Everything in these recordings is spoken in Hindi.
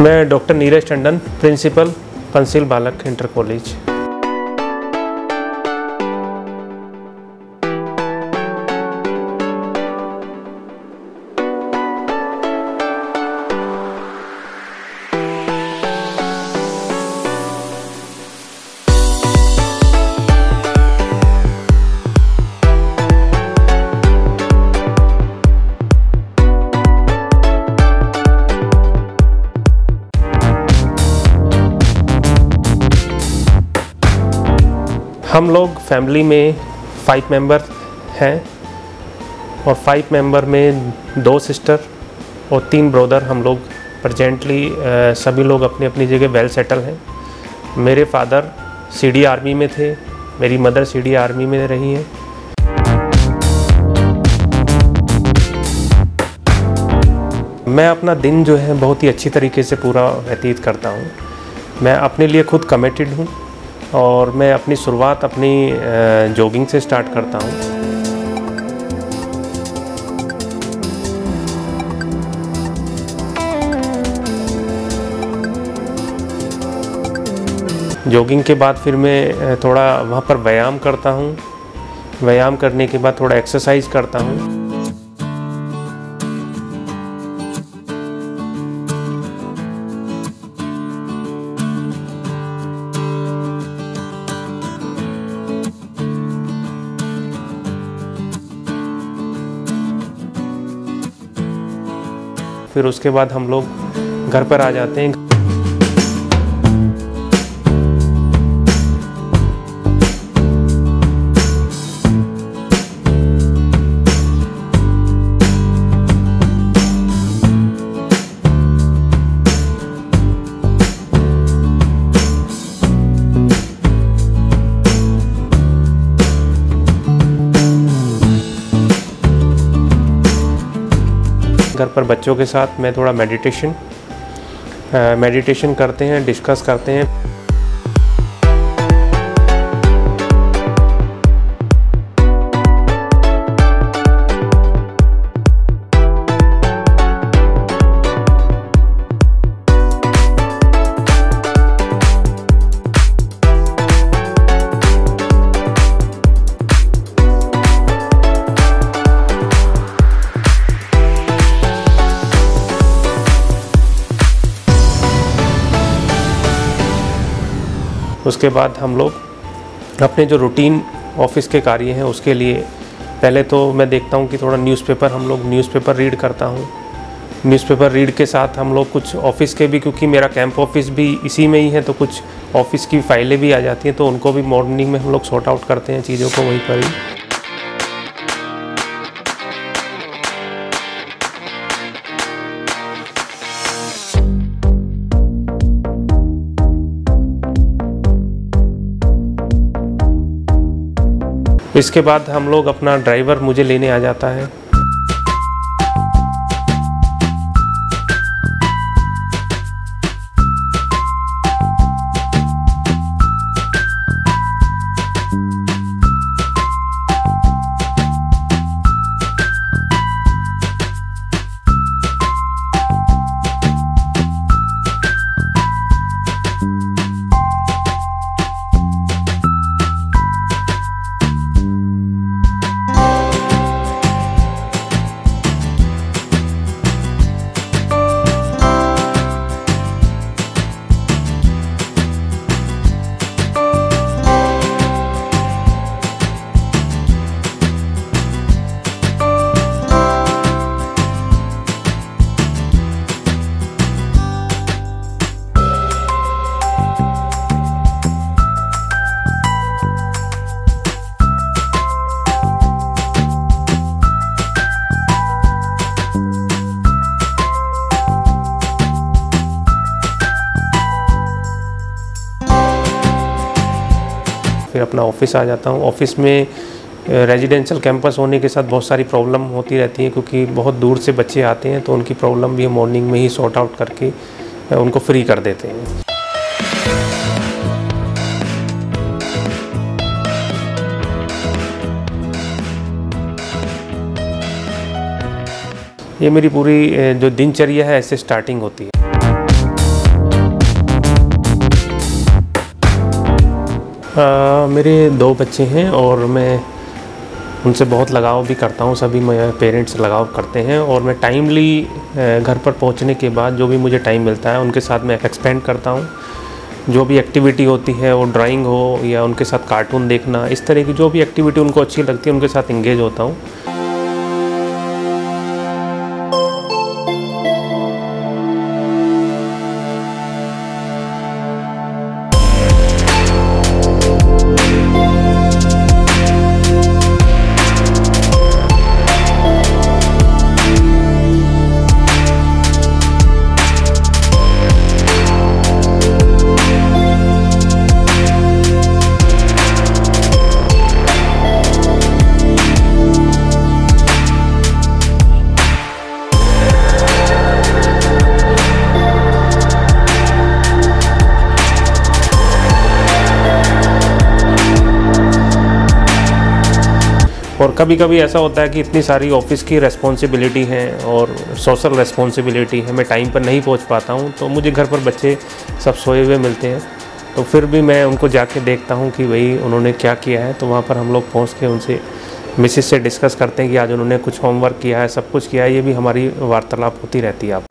मैं डॉक्टर नीरज टंडन, प्रिंसिपल, पंसिल बालक इंटर कॉलेज। हम लोग फैमिली में 5 मेंबर हैं और 5 मेंबर में 2 सिस्टर और 3 ब्रदर। हम लोग प्रेजेंटली सभी लोग अपनी अपनी जगह वेल सेटल हैं। मेरे फादर सीडी आर्मी में थे, मेरी मदर सीडी आर्मी में रही हैं। मैं अपना दिन जो है बहुत ही अच्छी तरीके से पूरा व्यतीत करता हूँ। मैं अपने लिए खुद कमिटेड हूँ और मैं अपनी शुरुआत अपनी जॉगिंग से स्टार्ट करता हूँ। जॉगिंग के बाद फिर मैं थोड़ा वहाँ पर व्यायाम करता हूँ। व्यायाम करने के बाद थोड़ा एक्सरसाइज करता हूँ। फिर उसके बाद हम लोग घर पर आ जाते हैं। घर पर बच्चों के साथ मैं थोड़ा मेडिटेशन करते हैं, डिस्कस करते हैं। उसके बाद हम लोग अपने जो रूटीन ऑफिस के कार्य हैं उसके लिए पहले तो मैं देखता हूं कि थोड़ा हम लोग न्यूज़पेपर रीड करता हूं। न्यूज़पेपर रीड के साथ हम लोग कुछ ऑफिस के भी, क्योंकि मेरा कैंप ऑफिस भी इसी में ही है, तो कुछ ऑफिस की फाइलें भी आ जाती हैं, तो उनको भी मॉर्निंग में हम लोग सॉर्ट आउट करते हैं चीज़ों को वहीं पर ही। इसके बाद हम लोग अपना ड्राइवर मुझे लेने आ जाता है। फिर अपना ऑफिस आ जाता हूँ। ऑफिस में रेजिडेंशियल कैंपस होने के साथ बहुत सारी प्रॉब्लम होती रहती है, क्योंकि बहुत दूर से बच्चे आते हैं, तो उनकी प्रॉब्लम भी हम मॉर्निंग में ही सॉर्ट आउट करके उनको फ्री कर देते हैं। ये मेरी पूरी जो दिनचर्या है ऐसे स्टार्टिंग होती है। मेरे 2 बच्चे हैं और मैं उनसे बहुत लगाव भी करता हूँ। सभी मेरे पेरेंट्स लगाव करते हैं और मैं टाइमली घर पर पहुँचने के बाद जो भी मुझे टाइम मिलता है उनके साथ मैं एक्सपेंड करता हूँ। जो भी एक्टिविटी होती है, वो ड्राइंग हो या उनके साथ कार्टून देखना, इस तरह की जो भी एक्टिविटी उनको अच्छी लगती है उनके साथ इंगेज होता हूँ। और कभी कभी ऐसा होता है कि इतनी सारी ऑफिस की रेस्पॉन्सिबिलिटी है और सोशल रेस्पॉन्सिबिलिटी है, मैं टाइम पर नहीं पहुंच पाता हूं, तो मुझे घर पर बच्चे सब सोए हुए मिलते हैं, तो फिर भी मैं उनको जाके देखता हूं कि भाई उन्होंने क्या किया है। तो वहां पर हम लोग पहुंच के उनसे मिसेस से डिस्कस करते हैं कि आज उन्होंने कुछ होमवर्क किया है, सब कुछ किया है। ये भी हमारी वार्तालाप होती रहती है।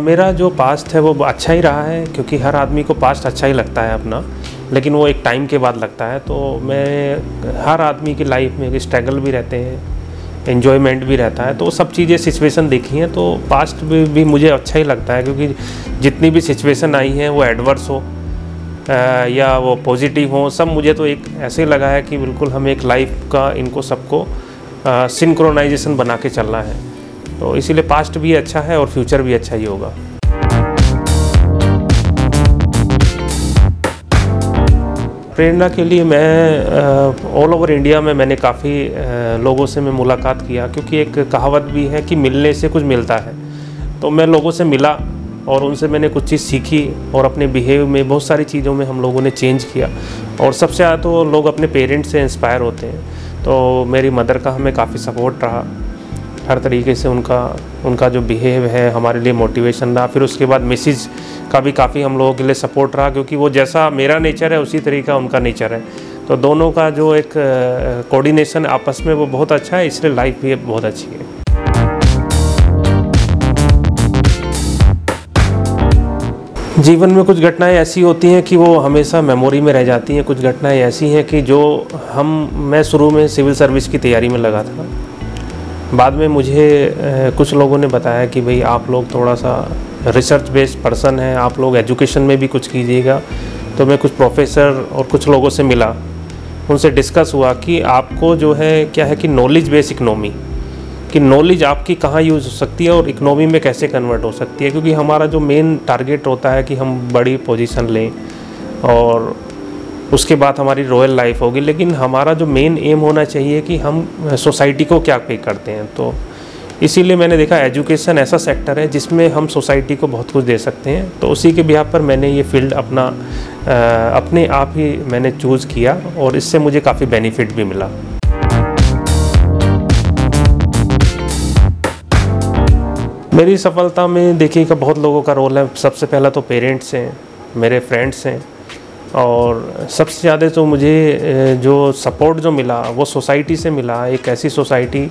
मेरा जो पास्ट है वो अच्छा ही रहा है, क्योंकि हर आदमी को पास्ट अच्छा ही लगता है अपना, लेकिन वो एक टाइम के बाद लगता है। तो मैं हर आदमी की लाइफ में स्ट्रगल भी रहते हैं, एन्जॉयमेंट भी रहता है, तो सब चीज़ें सिचुएशन देखी हैं, तो पास्ट भी मुझे अच्छा ही लगता है। क्योंकि जितनी भी सिचुएशन आई हैं वो एडवर्स हो या वो पॉजिटिव हो, सब मुझे तो एक ऐसे लगा है कि बिल्कुल हमें एक लाइफ का इनको सबको सिंक्रोनाइजेशन बना के चलना है। तो इसीलिए पास्ट भी अच्छा है और फ्यूचर भी अच्छा ही होगा। प्रेरणा के लिए मैं ऑल ओवर इंडिया में मैंने काफ़ी लोगों से मैं मुलाकात किया, क्योंकि एक कहावत भी है कि मिलने से कुछ मिलता है। तो मैं लोगों से मिला और उनसे मैंने कुछ चीज़ सीखी और अपने बिहेव में बहुत सारी चीज़ों में हम लोगों ने चेंज किया। और सबसे ज़्यादा तो लोग अपने पेरेंट्स से इंस्पायर होते हैं। तो मेरी मदर का हमें काफ़ी सपोर्ट रहा, हर तरीके से उनका जो बिहेव है हमारे लिए मोटिवेशन रहा। फिर उसके बाद मिसेज का भी काफ़ी हम लोगों के लिए सपोर्ट रहा, क्योंकि वो जैसा मेरा नेचर है उसी तरीका उनका नेचर है। तो दोनों का जो एक कोऑर्डिनेशन आपस में वो बहुत अच्छा है, इसलिए लाइफ भी बहुत अच्छी है। जीवन में कुछ घटनाएं ऐसी होती हैं कि वो हमेशा मेमोरी में रह जाती हैं। कुछ घटनाएं ऐसी हैं कि जो मैं शुरू में सिविल सर्विस की तैयारी में लगा था, बाद में मुझे कुछ लोगों ने बताया कि भाई आप लोग थोड़ा सा रिसर्च बेस्ड पर्सन हैं, आप लोग एजुकेशन में भी कुछ कीजिएगा। तो मैं कुछ प्रोफेसर और कुछ लोगों से मिला, उनसे डिस्कस हुआ कि आपको जो है क्या है कि नॉलेज बेस्ड इकनॉमी, कि नॉलेज आपकी कहाँ यूज़ हो सकती है और इकनॉमी में कैसे कन्वर्ट हो सकती है। क्योंकि हमारा जो मेन टारगेट होता है कि हम बड़ी पोजीशन लें और उसके बाद हमारी रॉयल लाइफ होगी, लेकिन हमारा जो मेन एम होना चाहिए कि हम सोसाइटी को क्या पे करते हैं। तो इसीलिए मैंने देखा एजुकेशन ऐसा सेक्टर है जिसमें हम सोसाइटी को बहुत कुछ दे सकते हैं। तो उसी के बिहाफ पर मैंने ये फील्ड अपने आप ही मैंने चूज़ किया और इससे मुझे काफ़ी बेनिफिट भी मिला। मेरी सफलता में देखिए का बहुत लोगों का रोल है। सबसे पहला तो पेरेंट्स हैं, मेरे फ्रेंड्स हैं, और सबसे ज़्यादा तो मुझे जो सपोर्ट जो मिला वो सोसाइटी से मिला। एक ऐसी सोसाइटी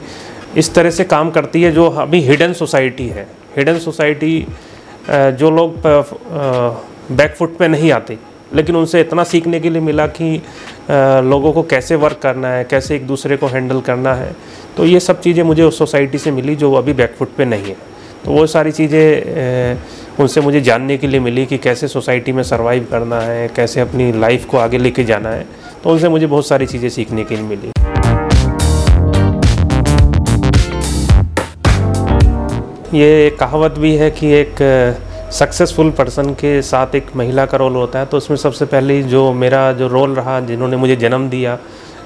इस तरह से काम करती है जो अभी हिडन सोसाइटी है। हिडन सोसाइटी जो लोग बैकफुट पे नहीं आते, लेकिन उनसे इतना सीखने के लिए मिला कि लोगों को कैसे वर्क करना है, कैसे एक दूसरे को हैंडल करना है। तो ये सब चीज़ें मुझे उस सोसाइटी से मिली जो अभी बैकफुट पे नहीं है। तो वो सारी चीज़ें उनसे मुझे जानने के लिए मिली कि कैसे सोसाइटी में सर्वाइव करना है, कैसे अपनी लाइफ को आगे लेके जाना है। तो उनसे मुझे बहुत सारी चीज़ें सीखने के लिए मिली। ये कहावत भी है कि एक सक्सेसफुल पर्सन के साथ एक महिला का रोल होता है। तो उसमें सबसे पहले जो मेरा जो रोल रहा, जिन्होंने मुझे जन्म दिया,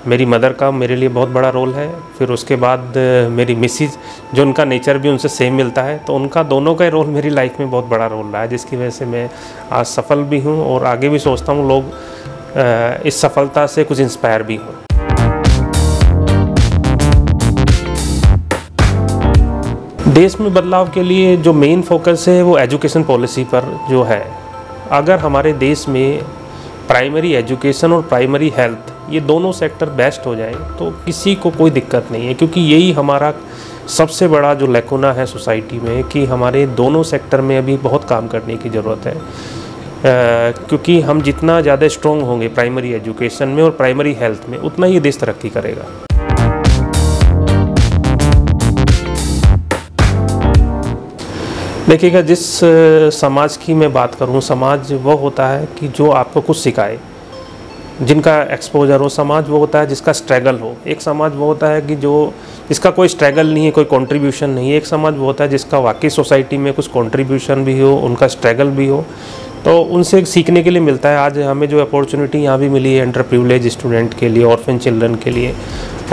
मेरी मदर का मेरे लिए बहुत बड़ा रोल है। फिर उसके बाद मेरी मिसिज, जो उनका नेचर भी उनसे सेम मिलता है, तो उनका दोनों का रोल मेरी लाइफ में बहुत बड़ा रोल रहा है, जिसकी वजह से मैं आज सफल भी हूँ और आगे भी सोचता हूँ लोग इस सफलता से कुछ इंस्पायर भी हों। देश में बदलाव के लिए जो मेन फोकस है वो एजुकेशन पॉलिसी पर जो है। अगर हमारे देश में प्राइमरी एजुकेशन और प्राइमरी हेल्थ ये दोनों सेक्टर बेस्ट हो जाए तो किसी को कोई दिक्कत नहीं है, क्योंकि यही हमारा सबसे बड़ा जो लैकुना है सोसाइटी में कि हमारे दोनों सेक्टर में अभी बहुत काम करने की ज़रूरत है। क्योंकि हम जितना ज़्यादा स्ट्रॉन्ग होंगे प्राइमरी एजुकेशन में और प्राइमरी हेल्थ में, उतना ही देश तरक्की करेगा। देखिएगा, जिस समाज की मैं बात करूं, समाज वो होता है कि जो आपको कुछ सिखाए, जिनका एक्सपोजर हो। समाज वो होता है जिसका स्ट्रगल हो। एक समाज वो होता है कि जिसका कोई स्ट्रगल नहीं है, कोई कंट्रीब्यूशन नहीं है। एक समाज वो होता है जिसका वाकई सोसाइटी में कुछ कंट्रीब्यूशन भी हो, उनका स्ट्रगल भी हो, तो उनसे सीखने के लिए मिलता है। आज हमें जो अपॉर्चुनिटी यहाँ भी मिली है अंडर प्रिविलेज स्टूडेंट के लिए, ऑर्फन चिल्ड्रन के लिए,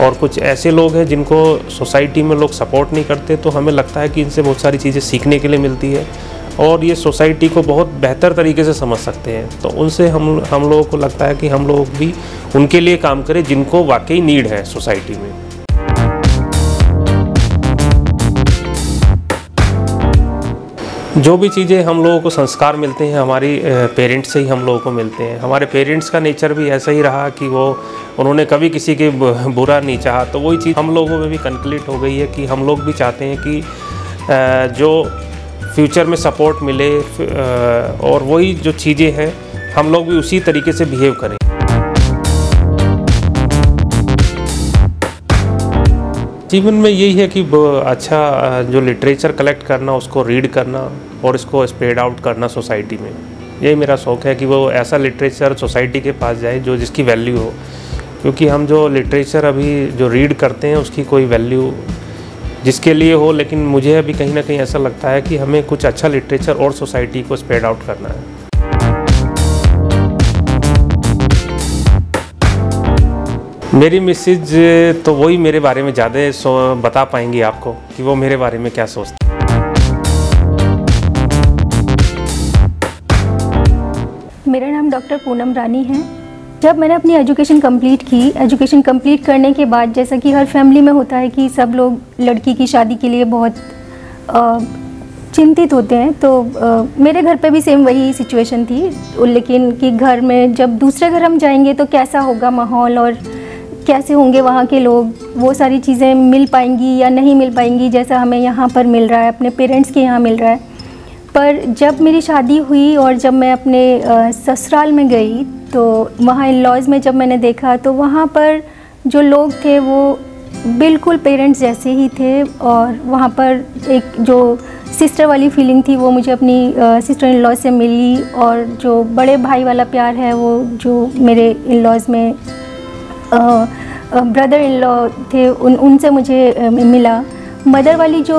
और कुछ ऐसे लोग हैं जिनको सोसाइटी में लोग सपोर्ट नहीं करते, तो हमें लगता है कि इनसे बहुत सारी चीज़ें सीखने के लिए मिलती है और ये सोसाइटी को बहुत बेहतर तरीके से समझ सकते हैं। तो उनसे हम लोगों को लगता है कि हम लोग भी उनके लिए काम करें जिनको वाकई नीड है सोसाइटी में। जो भी चीज़ें हम लोगों को संस्कार मिलते हैं हमारी पेरेंट्स से ही हम लोगों को मिलते हैं। हमारे पेरेंट्स का नेचर भी ऐसा ही रहा कि उन्होंने कभी किसी के बुरा नहीं चाहा, तो वही चीज़ हम लोगों में भी कंक्रीट हो गई है कि हम लोग भी चाहते हैं कि जो फ्यूचर में सपोर्ट मिले और वही जो चीज़ें हैं हम लोग भी उसी तरीके से बिहेव करें। जीवन में यही है कि अच्छा जो लिटरेचर कलेक्ट करना, उसको रीड करना और इसको स्प्रेड आउट करना सोसाइटी में। यही मेरा शौक़ है कि वो ऐसा लिटरेचर सोसाइटी के पास जाए जो जिसकी वैल्यू हो, क्योंकि हम जो लिटरेचर अभी जो रीड करते हैं उसकी कोई वैल्यू जिसके लिए हो, लेकिन मुझे अभी कहीं ना कहीं ऐसा लगता है कि हमें कुछ अच्छा लिटरेचर और सोसाइटी को स्प्रेड आउट करना है। मेरी मिसेज तो वही मेरे बारे में ज़्यादा बता पाएंगी आपको कि वो मेरे बारे में क्या सोचती है। मेरा नाम डॉक्टर पूनम रानी है। जब मैंने अपनी एजुकेशन कंप्लीट करने के बाद, जैसा कि हर फैमिली में होता है कि सब लोग लड़की की शादी के लिए बहुत चिंतित होते हैं, तो मेरे घर पे भी सेम वही सिचुएशन थी। लेकिन कि घर में जब दूसरे घर हम जाएंगे तो कैसा होगा माहौल और कैसे होंगे वहाँ के लोग, वो सारी चीज़ें मिल पाएंगी या नहीं मिल पाएंगी जैसा हमें यहाँ पर मिल रहा है, अपने पेरेंट्स के यहाँ मिल रहा है। पर जब मेरी शादी हुई और जब मैं अपने ससुराल में गई तो वहाँ इन-लॉज़ में जब मैंने देखा तो वहाँ पर जो लोग थे वो बिल्कुल पेरेंट्स जैसे ही थे, और वहाँ पर एक जो सिस्टर वाली फीलिंग थी वो मुझे अपनी सिस्टर इन-लॉ से मिली, और जो बड़े भाई वाला प्यार है वो जो मेरे इन-लॉज़ में ब्रदर इन लॉ थे उनसे मुझे मिला। मदर वाली जो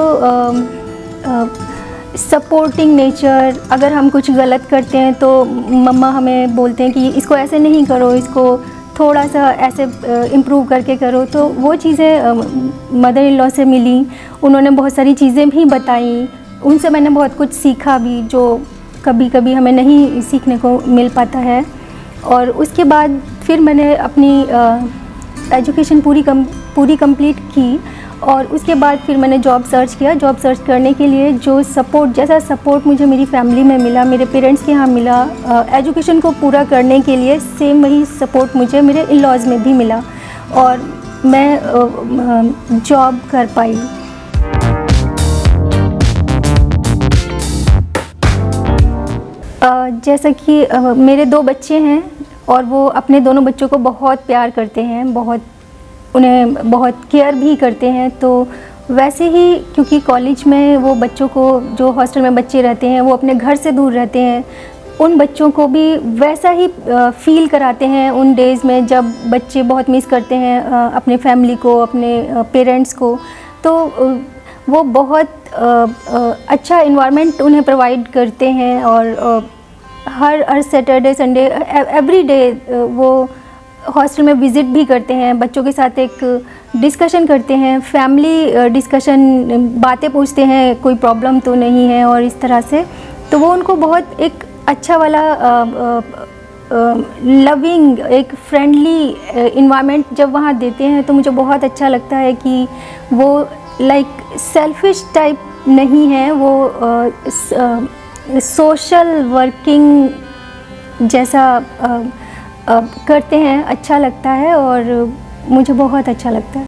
सपोर्टिंग नेचर, अगर हम कुछ गलत करते हैं तो मम्मा हमें बोलते हैं कि इसको ऐसे नहीं करो, इसको थोड़ा सा ऐसे इम्प्रूव करके करो, तो वो चीज़ें मदर इन लॉ से मिली। उन्होंने बहुत सारी चीज़ें भी बताई, उनसे मैंने बहुत कुछ सीखा भी जो कभी कभी हमें नहीं सीखने को मिल पाता है। और उसके बाद फिर मैंने अपनी एजुकेशन पूरी कंप्लीट की, और उसके बाद फिर मैंने जॉब सर्च किया। जॉब सर्च करने के लिए जो जैसा सपोर्ट मुझे मेरी फैमिली में मिला, मेरे पेरेंट्स के यहाँ मिला, एजुकेशन को पूरा करने के लिए सेम वही सपोर्ट मुझे मेरे इन-लॉज़ में भी मिला, और मैं जॉब कर पाई। जैसा कि मेरे 2 बच्चे हैं और वो अपने दोनों बच्चों को बहुत प्यार करते हैं, उन्हें बहुत केयर भी करते हैं। तो वैसे ही क्योंकि कॉलेज में वो बच्चों को, जो हॉस्टल में बच्चे रहते हैं वो अपने घर से दूर रहते हैं, उन बच्चों को भी वैसा ही फील कराते हैं उन डेज़ में जब बच्चे बहुत मिस करते हैं अपने फैमिली को, अपने पेरेंट्स को। तो वो बहुत अच्छा इन्वायरमेंट उन्हें प्रोवाइड करते हैं, और हर सैटरडे संडे एवरी डे वो हॉस्टल में विज़िट भी करते हैं, बच्चों के साथ एक डिस्कशन करते हैं, फैमिली डिस्कशन, बातें पूछते हैं कोई प्रॉब्लम तो नहीं है और इस तरह से। तो वो उनको बहुत एक अच्छा वाला लविंग, एक फ्रेंडली इन्वायरमेंट जब वहाँ देते हैं तो मुझे बहुत अच्छा लगता है कि वो लाइक सेल्फिश टाइप नहीं है, वो सोशल वर्किंग जैसा करते हैं, अच्छा लगता है और मुझे बहुत अच्छा लगता है।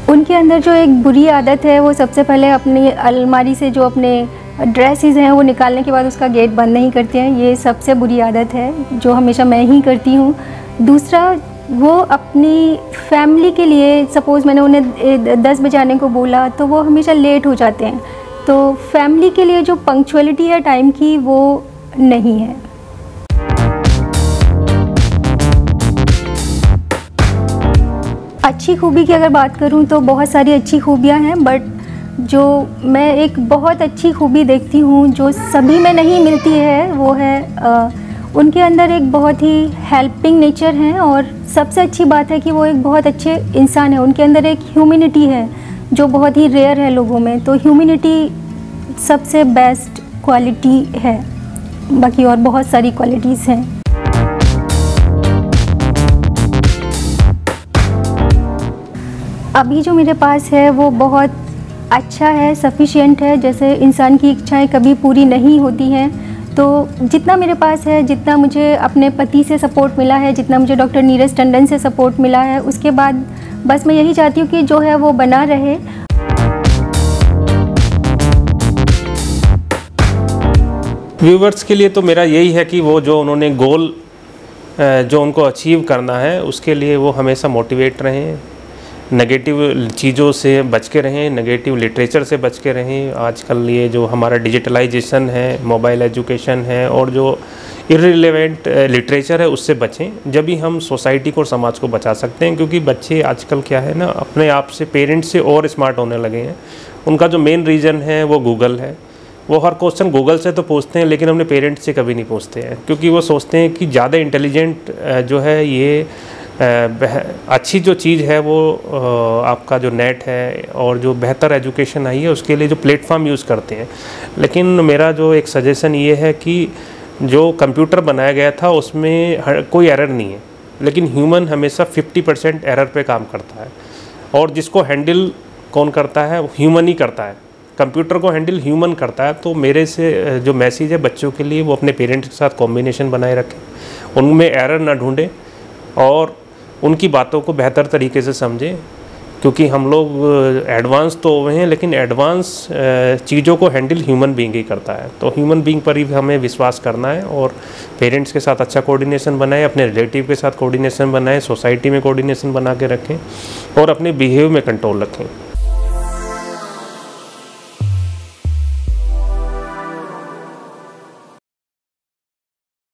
उनके अंदर जो एक बुरी आदत है वो सबसे पहले अपनी अलमारी से जो अपने ड्रेसेस हैं वो निकालने के बाद उसका गेट बंद नहीं करते हैं। ये सबसे बुरी आदत है जो हमेशा मैं ही करती हूँ। दूसरा, वो अपनी फैमिली के लिए, सपोज़ मैंने उन्हें 10 बजे आने को बोला तो वो हमेशा लेट हो जाते हैं। तो फैमिली के लिए जो पंक्चुअलिटी है टाइम की, वो नहीं है। अच्छी खूबी की अगर बात करूं तो बहुत सारी अच्छी खूबियां हैं, बट जो मैं एक बहुत अच्छी खूबी देखती हूं जो सभी में नहीं मिलती है वो है उनके अंदर एक बहुत ही हेल्पिंग नेचर है। और सबसे अच्छी बात है कि वो एक बहुत अच्छे इंसान है। उनके अंदर एक ह्यूमैनिटी है जो बहुत ही रेयर है लोगों में। तो ह्यूमैनिटी सबसे बेस्ट क्वालिटी है, बाकी और बहुत सारी क्वालिटीज़ हैं। अभी जो मेरे पास है वो बहुत अच्छा है, सफिशिएंट है। जैसे इंसान की इच्छाएं कभी पूरी नहीं होती हैं, तो जितना मेरे पास है, जितना मुझे अपने पति से सपोर्ट मिला है, जितना मुझे डॉक्टर नीरज टंडन से सपोर्ट मिला है, उसके बाद बस मैं यही चाहती हूँ कि जो है वो बना रहे। व्यूवर्स के लिए तो मेरा यही है कि वो जो उन्होंने गोल जो उनको अचीव करना है उसके लिए वो हमेशा मोटिवेट रहें, नेगेटिव चीज़ों से बच के रहें, नेगेटिव लिटरेचर से बच के रहें। आजकल ये जो हमारा डिजिटलाइजेशन है, मोबाइल एजुकेशन है और जो इर्रिलेवेंट लिटरेचर है उससे बचें। जब भी हम सोसाइटी को और समाज को बचा सकते हैं, क्योंकि बच्चे आजकल क्या है ना, अपने आप से, पेरेंट्स से और स्मार्ट होने लगे हैं। उनका जो मेन रीज़न है वो गूगल है। वो हर क्वेश्चन गूगल से तो पूछते हैं लेकिन अपने पेरेंट्स से कभी नहीं पूछते हैं, क्योंकि वो सोचते हैं कि ज़्यादा इंटेलिजेंट जो है, ये अच्छी जो चीज़ है वो आपका जो नेट है और जो बेहतर एजुकेशन आई है उसके लिए जो प्लेटफॉर्म यूज़ करते हैं। लेकिन मेरा जो एक सजेशन ये है कि जो कंप्यूटर बनाया गया था उसमें कोई एरर नहीं है, लेकिन ह्यूमन हमेशा 50% एरर पे काम करता है और जिसको हैंडल कौन करता है, ह्यूमन ही करता है। कंप्यूटर को हैंडल ह्यूमन करता है। तो मेरे से जो मैसेज है बच्चों के लिए, वो अपने पेरेंट्स के साथ कॉम्बिनेशन बनाए रखें, उनमें एरर ना ढूंढें और उनकी बातों को बेहतर तरीके से समझें। क्योंकि हम लोग एडवांस तो हुए हैं, लेकिन एडवांस चीज़ों को हैंडल ह्यूमन बीइंग ही करता है। तो ह्यूमन बीइंग पर ही हमें विश्वास करना है और पेरेंट्स के साथ अच्छा कोऑर्डिनेशन बनाएं, अपने रिलेटिव के साथ कोऑर्डिनेशन बनाएं, सोसाइटी में कोऑर्डिनेशन बना के रखें और अपने बिहेव में कंट्रोल रखें।